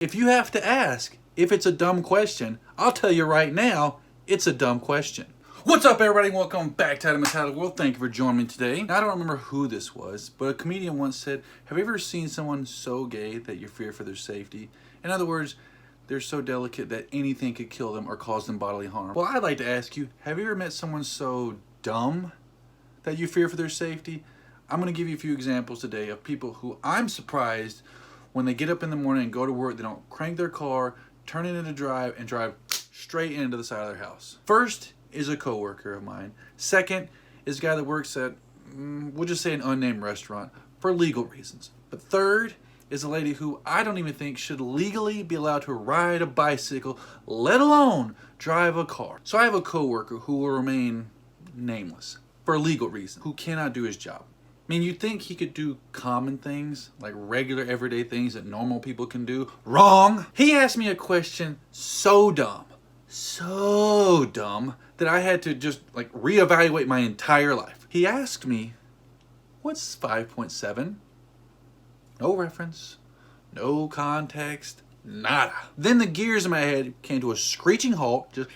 If you have to ask if it's a dumb question, I'll tell you right now, it's a dumb question. What's up, everybody? Welcome back to Adam Metallic World. Thank you for joining me today. Now, I don't remember who this was, but a comedian once said, have you ever seen someone so gay that you fear for their safety? In other words, they're so delicate that anything could kill them or cause them bodily harm. Well, I'd like to ask you, have you ever met someone so dumb that you fear for their safety? I'm going to give you a few examples today of people who I'm surprised when they get up in the morning and go to work, they don't crank their car, turn it into drive, and drive straight into the side of their house. First is a coworker of mine. Second is a guy that works at, we'll just say, an unnamed restaurant for legal reasons. But third is a lady who I don't even think should legally be allowed to ride a bicycle, let alone drive a car. So I have a coworker who will remain nameless for legal reasons, who cannot do his job. I mean, you'd think he could do common things, like regular everyday things that normal people can do. Wrong! He asked me a question so dumb, that I had to just reevaluate my entire life. He asked me, what's 5.7? No reference, no context, nada. Then the gears in my head came to a screeching halt, just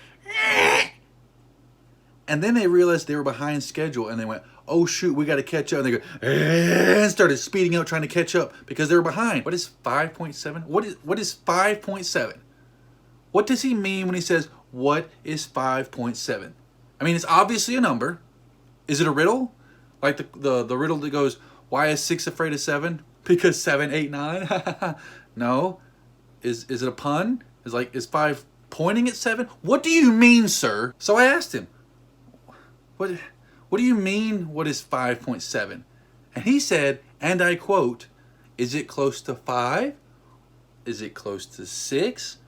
and then they realized they were behind schedule and they went, oh shoot, we got to catch up. And they go, and started speeding up trying to catch up because they were behind. What is 5.7? What is 5.7? What does he mean when he says, what is 5.7? I mean, it's obviously a number. Is it a riddle? Like the riddle that goes, why is 6 afraid of 7? Because 7, 8, 9? No. Is it a pun? Is 5 pointing at 7? What do you mean, sir? So I asked him, what do you mean, what is 5.7? And he said, and I quote, is it close to 5? Is it close to 6?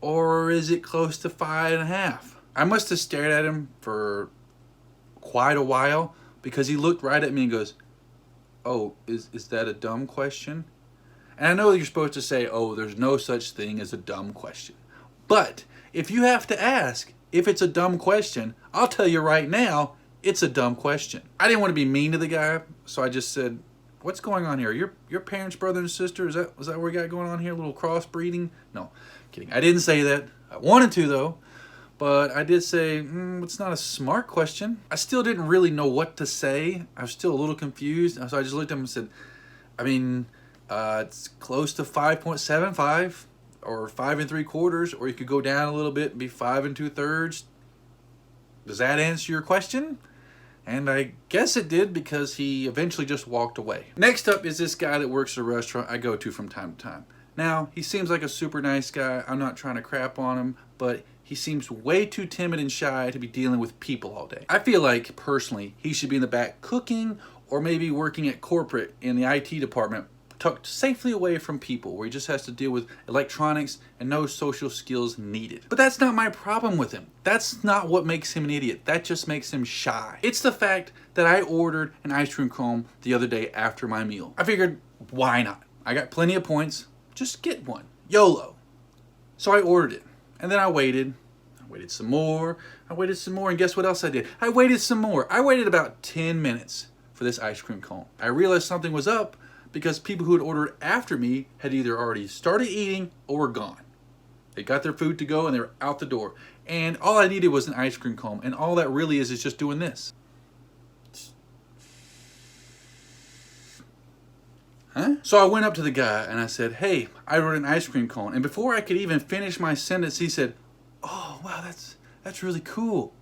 Or is it close to 5.5? I must have stared at him for quite a while because he looked right at me and goes, oh, is that a dumb question? And I know you're supposed to say, oh, there's no such thing as a dumb question. But if you have to ask if it's a dumb question, I'll tell you right now, it's a dumb question. I didn't want to be mean to the guy, so I just said, what's going on here? Your parents, brother and sister, is that what we got going on here? A little crossbreeding? No, kidding. I didn't say that. I wanted to, though. But I did say, it's not a smart question. I still didn't really know what to say. I was still a little confused. So I just looked at him and said, I mean, it's close to 5.75 or 5 3/4, or you could go down a little bit and be 5 2/3. Does that answer your question? And I guess it did because he eventually just walked away. Next up is this guy that works at a restaurant I go to from time to time. Now, he seems like a super nice guy. I'm not trying to crap on him, but he seems way too timid and shy to be dealing with people all day. I feel like, personally, he should be in the back cooking or maybe working at corporate in the IT department, tucked safely away from people, where he just has to deal with electronics and no social skills needed. But that's not my problem with him. That's not what makes him an idiot. That just makes him shy. It's the fact that I ordered an ice cream cone the other day after my meal. I figured, why not? I got plenty of points. Just get one. YOLO. So I ordered it. And then I waited. I waited some more. And guess what else I did? I waited some more. I waited about 10 minutes for this ice cream cone. I realized something was up because people who had ordered after me had either already started eating or were gone. They got their food to go and they were out the door. And all I needed was an ice cream cone. And all that really is just doing this. Huh? So I went up to the guy and I said, hey, I ordered an ice cream cone. And before I could even finish my sentence, he said, oh, wow, that's really cool.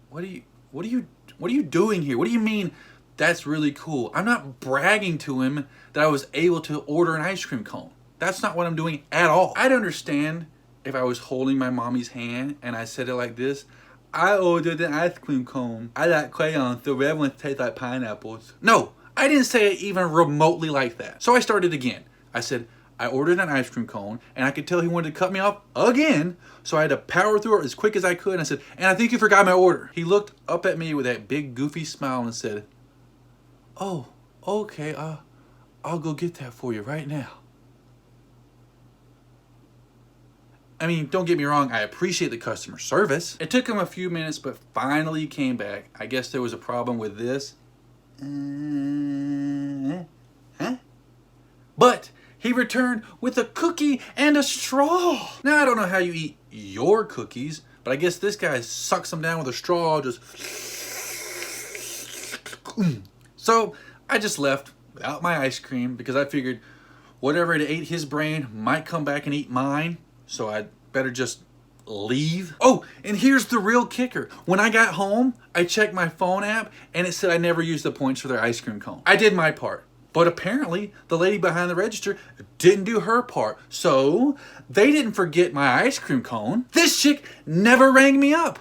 What are you doing here? What do you mean that's really cool? I'm not bragging to him that I was able to order an ice cream cone. That's not what I'm doing at all. I'd understand if I was holding my mommy's hand and I said it like this. I ordered an ice cream cone. I like crayons, the red ones taste like pineapples. No, I didn't say it even remotely like that. So I started again. I said, I ordered an ice cream cone, and I could tell he wanted to cut me off again, so I had to power through it as quick as I could, and I said, and I think you forgot my order. He looked up at me with that big goofy smile and said, oh, okay, I'll go get that for you right now. I mean, don't get me wrong, I appreciate the customer service. It took him a few minutes, but finally he came back. I guess there was a problem with this. Huh? But he returned with a cookie and a straw. Now, I don't know how you eat your cookies, but I guess this guy sucks them down with a straw, just... So I just left without my ice cream because I figured whatever it ate his brain might come back and eat mine, so I'd better just leave. Oh, and here's the real kicker. When I got home, I checked my phone app and it said I never used the points for their ice cream cone. I did my part, but apparently the lady behind the register didn't do her part, so they didn't forget my ice cream cone. This chick never rang me up.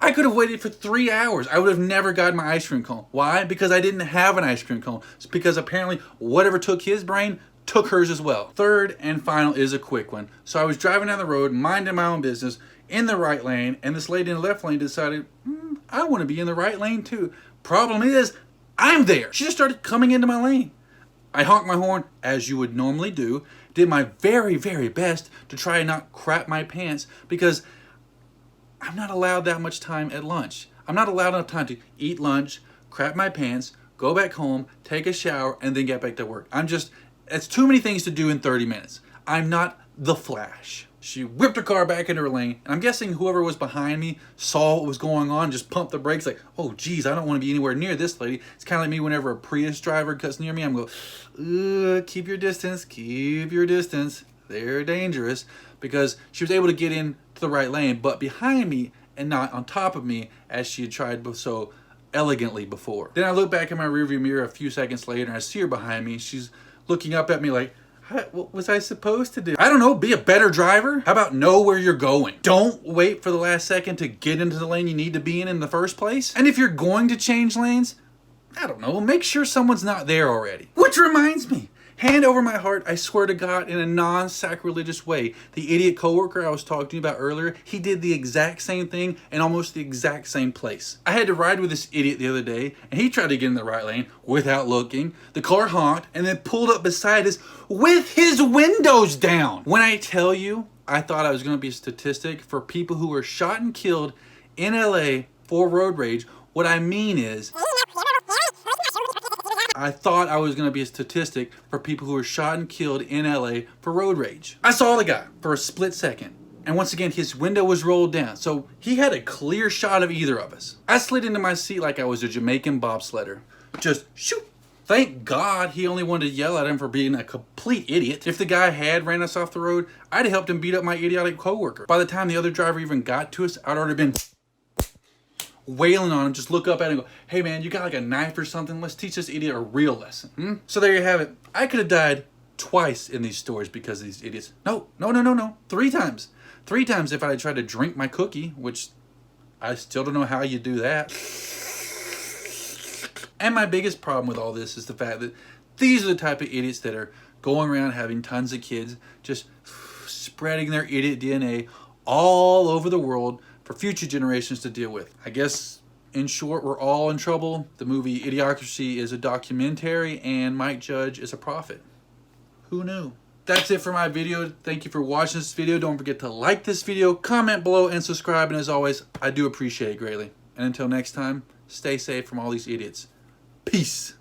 I could have waited for 3 hours. I would have never gotten my ice cream cone. Why? Because I didn't have an ice cream cone. It's because apparently whatever took his brain took hers as well. Third and final is a quick one. So I was driving down the road, minding my own business, in the right lane, and this lady in the left lane decided, I want to be in the right lane too. Problem is, I'm there. She just started coming into my lane. I honked my horn, as you would normally do, did my very, very best to try and not crap my pants, because I'm not allowed that much time at lunch. I'm not allowed enough time to eat lunch, crap my pants, go back home, take a shower, and then get back to work. It's too many things to do in 30 minutes. I'm not the Flash. She whipped her car back into her lane, and I'm guessing whoever was behind me saw what was going on, just pumped the brakes like, oh geez, I don't want to be anywhere near this lady. It's kind of like me whenever a Prius driver cuts near me, I'm going, keep your distance, keep your distance. They're dangerous, because she was able to get into the right lane, but behind me and not on top of me as she had tried so elegantly before. Then I look back in my rearview mirror a few seconds later, and I see her behind me. She's looking up at me like, what was I supposed to do? I don't know, be a better driver? How about know where you're going? Don't wait for the last second to get into the lane you need to be in the first place. And if you're going to change lanes, I don't know, make sure someone's not there already. Which reminds me, hand over my heart, I swear to God, in a non-sacrilegious way, the idiot coworker I was talking to you about earlier, he did the exact same thing in almost the exact same place. I had to ride with this idiot the other day, and he tried to get in the right lane without looking. The car honked and then pulled up beside us with his windows down. When I tell you, I thought I was going to be a statistic for people who were shot and killed in LA for road rage. What I mean is, I thought I was going to be a statistic for people who were shot and killed in LA for road rage. I saw the guy for a split second, and once again his window was rolled down, so he had a clear shot of either of us. I slid into my seat like I was a Jamaican bobsledder. Just shoot. Thank God he only wanted to yell at him for being a complete idiot. If the guy had ran us off the road, I'd have helped him beat up my idiotic coworker. By the time the other driver even got to us, I'd already been wailing on him, just look up at him and go, hey man, you got like a knife or something? Let's teach this idiot a real lesson. So there you have it. I could have died twice in these stories because of these idiots. No. 3 times. 3 times if I had tried to drink my cookie, which I still don't know how you do that. And my biggest problem with all this is the fact that these are the type of idiots that are going around having tons of kids, just spreading their idiot DNA all over the world for future generations to deal with. I guess, in short, we're all in trouble. The movie Idiocracy is a documentary, and Mike Judge is a prophet. Who knew? That's it for my video. Thank you for watching this video. Don't forget to like this video, comment below, and subscribe. And as always, I do appreciate it greatly. And until next time, stay safe from all these idiots. Peace.